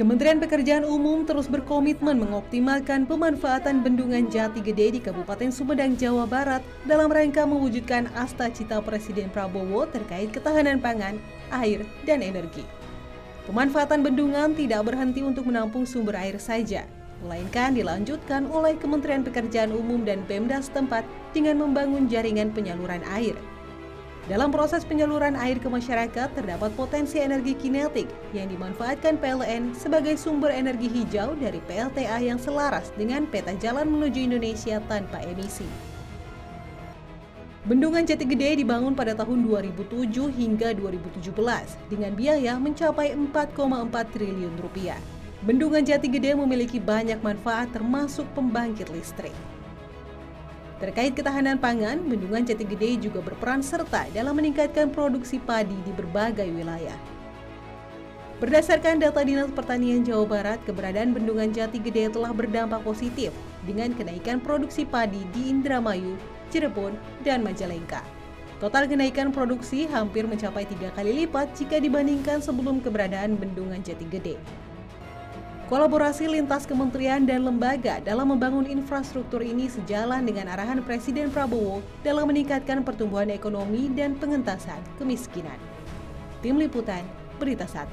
Kementerian Pekerjaan Umum terus berkomitmen mengoptimalkan pemanfaatan bendungan Jati Gede di Kabupaten Sumedang, Jawa Barat dalam rangka mewujudkan asta-cita Presiden Prabowo terkait ketahanan pangan, air, dan energi. Pemanfaatan bendungan tidak berhenti untuk menampung sumber air saja, melainkan dilanjutkan oleh Kementerian Pekerjaan Umum dan Pemda setempat dengan membangun jaringan penyaluran air. Dalam proses penyaluran air ke masyarakat, terdapat potensi energi kinetik yang dimanfaatkan PLN sebagai sumber energi hijau dari PLTA yang selaras dengan peta jalan menuju Indonesia tanpa emisi. Bendungan Jati Gede dibangun pada tahun 2007 hingga 2017 dengan biaya mencapai 4,4 triliun rupiah. Bendungan Jati Gede memiliki banyak manfaat termasuk pembangkit listrik. Terkait ketahanan pangan, Bendungan Jati Gede juga berperan serta dalam meningkatkan produksi padi di berbagai wilayah. Berdasarkan data Dinas Pertanian Jawa Barat, keberadaan Bendungan Jati Gede telah berdampak positif dengan kenaikan produksi padi di Indramayu, Cirebon, dan Majalengka. Total kenaikan produksi hampir mencapai 3 kali lipat jika dibandingkan sebelum keberadaan Bendungan Jati Gede. Kolaborasi lintas kementerian dan lembaga dalam membangun infrastruktur ini sejalan dengan arahan Presiden Prabowo dalam meningkatkan pertumbuhan ekonomi dan pengentasan kemiskinan. Tim Liputan, Berita 1.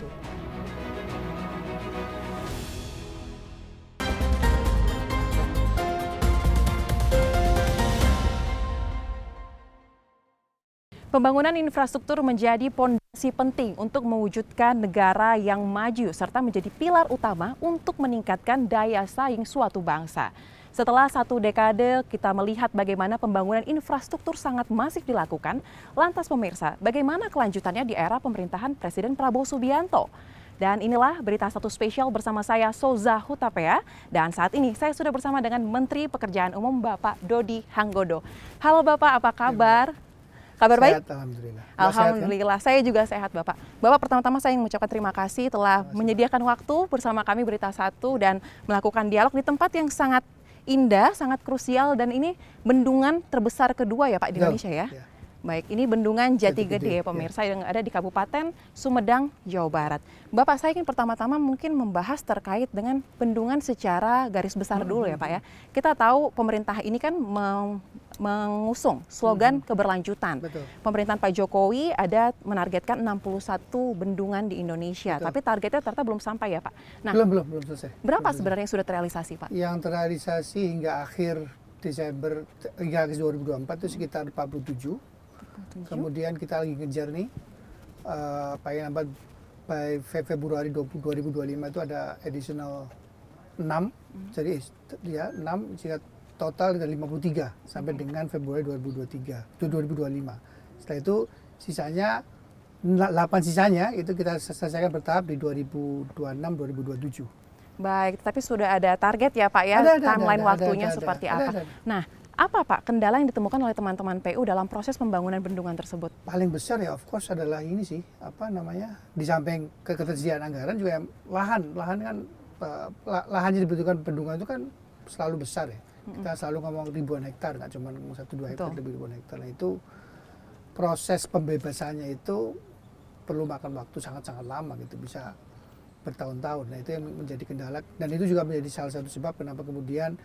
Pembangunan infrastruktur menjadi pondasi penting untuk mewujudkan negara yang maju serta menjadi pilar utama untuk meningkatkan daya saing suatu bangsa. Setelah 1 dekade kita melihat bagaimana pembangunan infrastruktur sangat masif dilakukan, lantas pemirsa, bagaimana kelanjutannya di era pemerintahan Presiden Prabowo Subianto? Dan inilah Berita 1 spesial bersama saya Souza Hutapea, dan saat ini saya sudah bersama dengan Menteri Pekerjaan Umum Bapak Dodi Hanggodo. Halo Bapak, apa kabar? Kabar baik? Sehat, alhamdulillah. Alhamdulillah, sehat, kan? saya juga sehat Bapak. Bapak, pertama-tama saya ingin mengucapkan terima kasih telah menyediakan waktu bersama kami Berita 1 dan melakukan dialog di tempat yang sangat indah, sangat krusial, dan ini bendungan terbesar kedua ya Pak di Indonesia ya? Ya. Baik, ini Bendungan Jati Gede ya pemirsa yang ada di Kabupaten Sumedang, Jawa Barat. Bapak, saya ingin pertama-tama mungkin membahas terkait dengan bendungan secara garis besar dulu ya Pak ya. Kita tahu pemerintah ini kan mengusung slogan keberlanjutan. Betul. Pemerintahan Pak Jokowi ada menargetkan 61 bendungan di Indonesia, tapi targetnya ternyata belum sampai ya Pak. Nah, belum selesai. Berapa sebenarnya yang sudah terrealisasi Pak? Yang terrealisasi hingga akhir Desember, hingga akhir 2024 itu sekitar 47. Kemudian kita lagi ngejar nih, paling lambat by Februari 2025 itu ada additional 6, jadi ya 6 sehingga total dari 53 sampai dengan Februari 2025. Setelah itu sisanya 8 sisanya itu kita selesaikan bertahap di 2026-2027. Baik, tapi sudah ada target ya Pak ya, timeline waktunya seperti apa? Nah, apa Pak kendala yang ditemukan oleh teman-teman PU dalam proses pembangunan bendungan tersebut? Paling besar ya of course adalah ini sih, di samping ketersediaan anggaran juga lahan kan, lahan yang dibutuhkan bendungan itu kan selalu besar ya. Kita selalu ngomong ribuan hektar, nggak cuma 1-2 hektar, lebih ribuan hektar. Nah itu proses pembebasannya itu perlu makan waktu sangat-sangat lama gitu, bisa bertahun-tahun. Nah itu yang menjadi kendala, dan itu juga menjadi salah satu sebab kenapa kemudian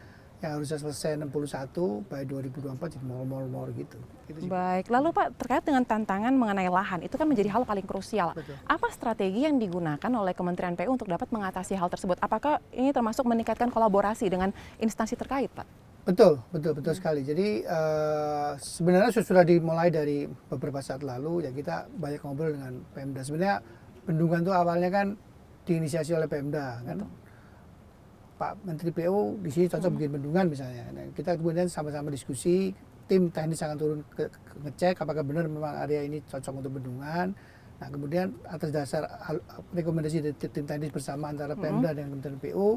yang harusnya selesai 61 by 2024 jadi mall gitu. Baik, lalu Pak terkait dengan tantangan mengenai lahan, itu kan menjadi hal paling krusial. Betul. Apa strategi yang digunakan oleh Kementerian PU untuk dapat mengatasi hal tersebut? Apakah ini termasuk meningkatkan kolaborasi dengan instansi terkait Pak? Betul sekali. Jadi sebenarnya sudah dimulai dari beberapa saat lalu ya, kita banyak ngobrol dengan Pemda. Sebenarnya bendungan itu awalnya kan diinisiasi oleh Pemda kan. Betul. Pak Menteri PU di sini cocok bikin bendungan misalnya. Nah, kita kemudian sama-sama diskusi, tim teknis akan turun ngecek apakah benar memang area ini cocok untuk bendungan. Nah kemudian atas dasar rekomendasi dari tim teknis bersama antara Pemda dan Kementerian PU,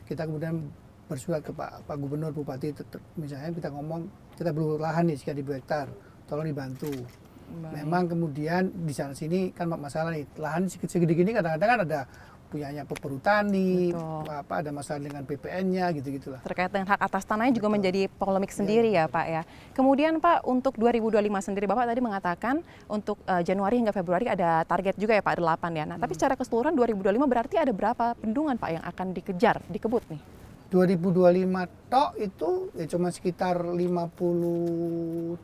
kita kemudian bersurat ke Pak Gubernur, Bupati, misalnya kita ngomong kita perlu lahan nih sekian ribu hektar, tolong dibantu. Baik. Memang kemudian di sana sini kan masalah nih, lahan segede gini kadang-kadang kan ada punyanya perhutani, Betul. ada masalah dengan PPN-nya gitu-gitulah. Terkait dengan hak atas tanahnya juga menjadi polemik sendiri ya Pak ya. Kemudian Pak, untuk 2025 sendiri Bapak tadi mengatakan untuk Januari hingga Februari ada target juga ya Pak, 8 ya. Nah tapi secara keseluruhan 2025 berarti ada berapa bendungan Pak yang akan dikejar, dikebut nih? 2025 tok itu ya cuma sekitar 53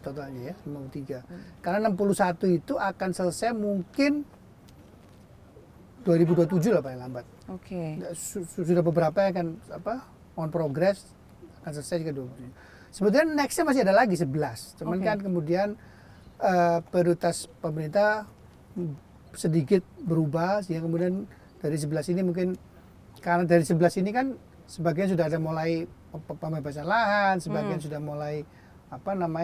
totalnya ya, 53. Karena 61 itu akan selesai mungkin 2027 lah paling lambat. Oke. Sudah beberapa yang kan on progress akan selesai ke 27. Sebetulnya nextnya masih ada lagi 11. Cuman kan kemudian prioritas pemerintah sedikit berubah sehingga kemudian dari 11 ini mungkin karena dari 11 ini kan sebagian sudah ada mulai pembebasan lahan, sebagian sudah mulai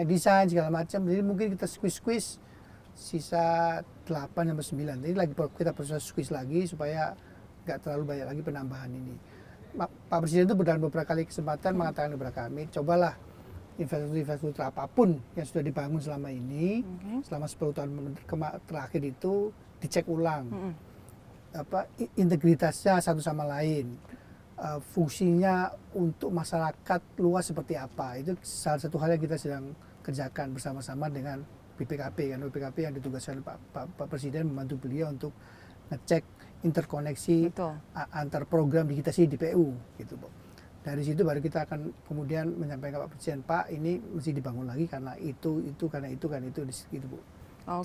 desain segala macam. Jadi mungkin kita squeeze sisa 8 sampai 9. Jadi lagi kita proses squeeze lagi supaya nggak terlalu banyak lagi penambahan ini. Pak Presiden itu dalam beberapa kali kesempatan mengatakan kepada kami, cobalah infrastruktur apapun yang sudah dibangun selama ini, selama 10 tahun terakhir itu dicek ulang. Integritasnya satu sama lain, fungsinya untuk masyarakat luas seperti apa. Itu salah satu hal yang kita sedang kerjakan bersama-sama dengan BPKP, kan BPKP yang ditugaskan Pak Presiden membantu beliau untuk ngecek interkoneksi antar program digitasi di PU gitu, Bu. Dari situ baru kita akan kemudian menyampaikan ke Pak Presiden, Pak ini mesti dibangun lagi karena itu gitu, Bu.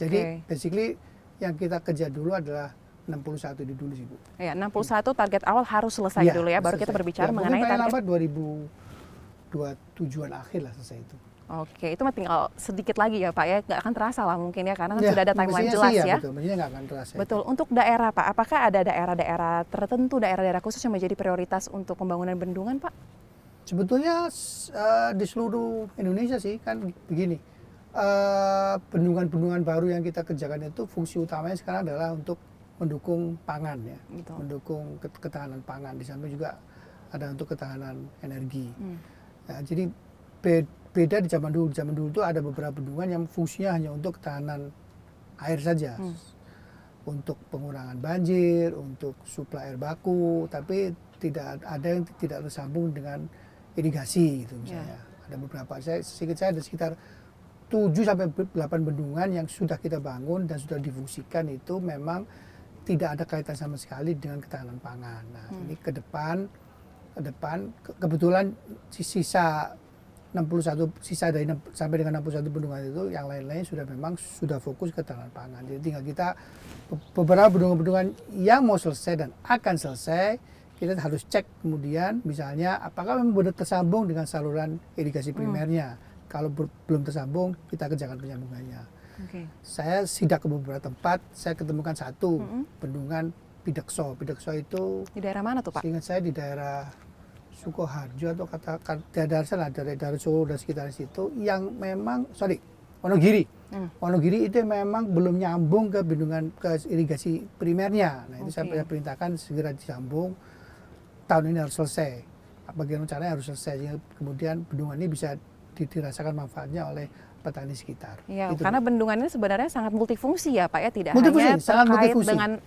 Jadi basically yang kita kerja dulu adalah 61 itu dulu sih, Bu. Ya, 61 target awal harus selesai dulu ya, baru kita berbicara mengenai target. Lambat 2027-an akhir lah selesai itu. Oke, itu tinggal sedikit lagi ya Pak ya, nggak akan terasa lah mungkin ya, karena sudah ada timeline jelas ya. Betul, mestinya nggak akan terasa. Betul, untuk daerah Pak, apakah ada daerah-daerah tertentu, daerah-daerah khusus yang menjadi prioritas untuk pembangunan bendungan Pak? Sebetulnya di seluruh Indonesia sih, kan begini, bendungan-bendungan baru yang kita kerjakan itu fungsi utamanya sekarang adalah untuk mendukung pangan ya, mendukung ketahanan pangan, di samping juga ada untuk ketahanan energi. Nah, jadi beda di zaman dulu. Zaman dulu itu ada beberapa bendungan yang fungsinya hanya untuk ketahanan air saja, untuk pengurangan banjir, untuk suplai air baku, tapi tidak ada yang tidak tersambung dengan irigasi gitu misalnya. Ada beberapa, seingat saya ada sekitar 7 sampai 8 bendungan yang sudah kita bangun dan sudah difungsikan itu memang tidak ada kaitan sama sekali dengan ketahanan pangan. Nah, ini ke depan kebetulan sisa dari sampai dengan 61 bendungan itu yang lain-lain sudah fokus ke ketahanan pangan. Jadi tinggal kita beberapa bendungan yang mau selesai dan akan selesai, kita harus cek kemudian misalnya apakah memang benar tersambung dengan saluran irigasi primernya. Kalau belum tersambung, kita kerjakan penyambungannya. Saya sidak ke beberapa tempat, saya ketemukan satu bendungan Pidekso. Pidekso itu di daerah mana tuh Pak? Ingat saya di daerah Sukoharjo atau daerah sana, daerah Solo dan sekitar situ yang memang Wonogiri. Wonogiri itu memang belum nyambung ke bendungan ke irigasi primernya. Nah, itu saya perintahkan segera disambung. Tahun ini harus selesai. Bagaimana caranya harus selesai. Kemudian bendungan ini bisa dirasakan manfaatnya oleh petani sekitar. Ya, karena bendungan ini sebenarnya sangat multifungsi ya Pak ya, tidak hanya terkait dengan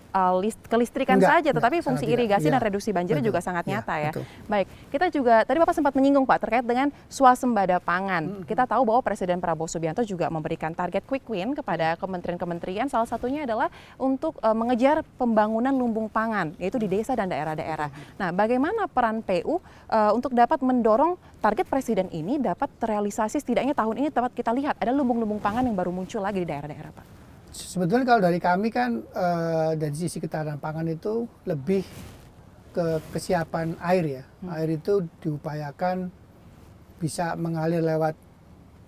kelistrikan saja, tetapi fungsi irigasi dan reduksi banjirnya juga sangat nyata ya. Baik, kita juga tadi Bapak sempat menyinggung Pak terkait dengan swasembada pangan. Kita tahu bahwa Presiden Prabowo Subianto juga memberikan target quick win kepada kementerian-kementerian, salah satunya adalah untuk mengejar pembangunan lumbung pangan, yaitu di desa dan daerah-daerah. Nah, bagaimana peran PU untuk dapat mendorong target Presiden ini dapat terrealisasi setidaknya tahun ini dapat kita lihat ada lumbung-lumbung pangan yang baru muncul lagi di daerah-daerah Pak? Sebetulnya kalau dari kami kan dari sisi ketahanan pangan itu lebih ke kesiapan air ya. Air itu diupayakan bisa mengalir lewat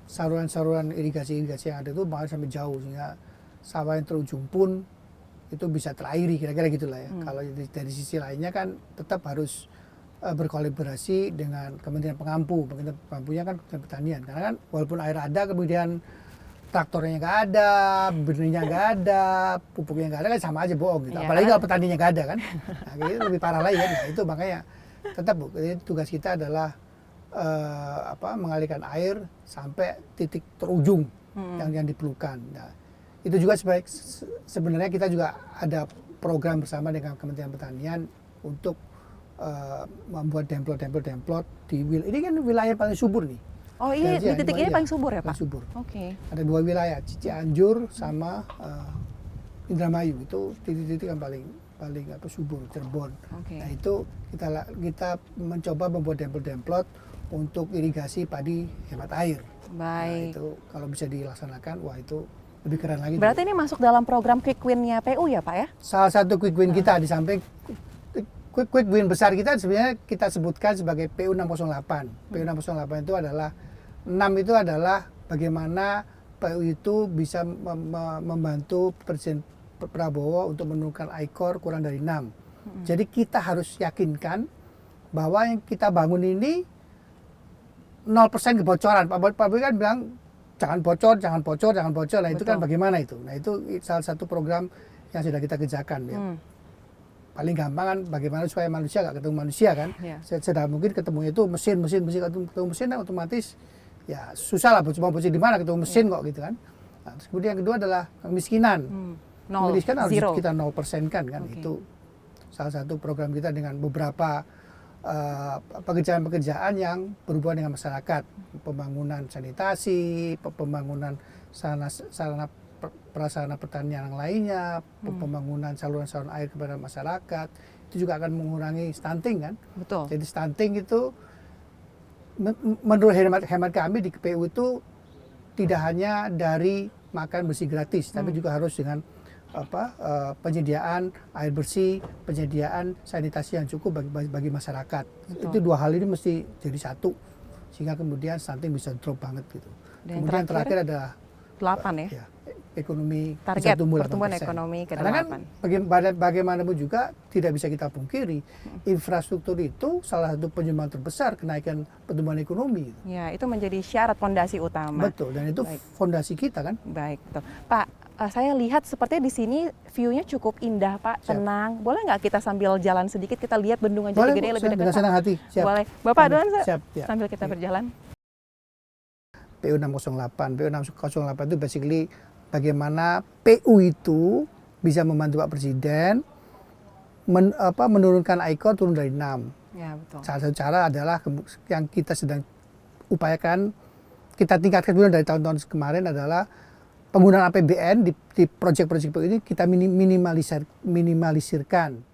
saluran-saluran irigasi yang ada itu mengalir sampai jauh sehingga sawah yang terujung pun itu bisa terairi, kira-kira gitulah ya. Kalau dari sisi lainnya kan tetap harus berkolaborasi dengan Kementerian Pengampu. Kementerian Pengampunya kan Kementerian Pertanian. Karena kan walaupun air ada, kemudian traktornya nggak ada, benihnya nggak ada, pupuknya nggak ada, kan sama aja bohong gitu. Apalagi kalau petaninya nggak ada kan. Nah, itu lebih parah lagi kan. Nah, itu makanya tetap Bu, tugas kita adalah mengalirkan air sampai titik terujung yang diperlukan. Nah, itu juga sebenarnya kita juga ada program bersama dengan Kementerian Pertanian untuk membuat demplot ini kan wilayah paling subur nih. Oh iya, di titik ini paling subur ya Pak? Paling subur. Oke. Ada 2 wilayah, Cianjur sama Indramayu, itu titik-titik yang paling subur, Cirebon. Oke. Nah itu kita mencoba membuat demplot untuk irigasi padi hemat air. Baik. Nah, itu kalau bisa dilaksanakan, wah itu lebih keren lagi. Berarti ini masuk dalam program quick win-nya PU ya Pak ya? Salah satu quick win kita di samping quick win besar kita sebenarnya kita sebutkan sebagai PU 608. PU 608 itu adalah 6 itu adalah bagaimana PU itu bisa membantu Presiden Prabowo untuk menurunkan ICOR kurang dari 6. Jadi kita harus yakinkan bahwa yang kita bangun ini 0% kebocoran. Pak Boy kan bilang jangan bocor. Nah itu kan bagaimana itu? Nah itu salah satu program yang sudah kita kerjakan ya. Paling gampang kan bagaimana supaya manusia nggak ketemu manusia kan. Sedang mungkin ketemu itu mesin ketemu mesin kan otomatis ya susah lah mau bocor di mana ketemu mesin kok gitu kan. Nah, terus kemudian yang kedua adalah kemiskinan. Kemiskinan harus kita 0% kan. Itu salah satu program kita dengan beberapa pekerjaan-pekerjaan yang berhubungan dengan masyarakat, pembangunan sanitasi, pembangunan sarana prasarana pertanian yang lainnya, pembangunan saluran-saluran air kepada masyarakat, itu juga akan mengurangi stunting kan. Betul. Jadi stunting itu menurut hemat kami di KPU itu tidak hanya dari makan bersih gratis, tapi juga harus dengan penyediaan air bersih, penyediaan sanitasi yang cukup bagi masyarakat. Betul. Itu 2 hal ini mesti jadi satu sehingga kemudian stunting bisa drop banget gitu. Dan kemudian terakhir adalah 8 ya. Ekonomi target tumbuh pertumbuhan ekonomi ke 8. Karena kan bagaimanapun juga tidak bisa kita pungkiri infrastruktur itu salah satu penyumbang terbesar kenaikan pertumbuhan ekonomi. Ya, itu menjadi syarat fondasi utama. Betul, dan itu fondasi kita kan. Baik, betul. Pak, saya lihat sepertinya di sini view-nya cukup indah, Pak. Siap. Tenang. Boleh nggak kita sambil jalan sedikit kita lihat Bendungan Jatigede lebih dekat? Dengan senang hati. Siap. Boleh. Bapak duluan sambil kita berjalan. PU 608. PU 608 itu basically bagaimana PU itu bisa membantu Pak Presiden menurunkan ICOR turun dari 6. Ya, betul. Salah satu cara adalah yang kita sedang upayakan, kita tingkatkan dulu dari tahun-tahun kemarin adalah penggunaan APBN di proyek-proyek PU ini kita minimalisirkan.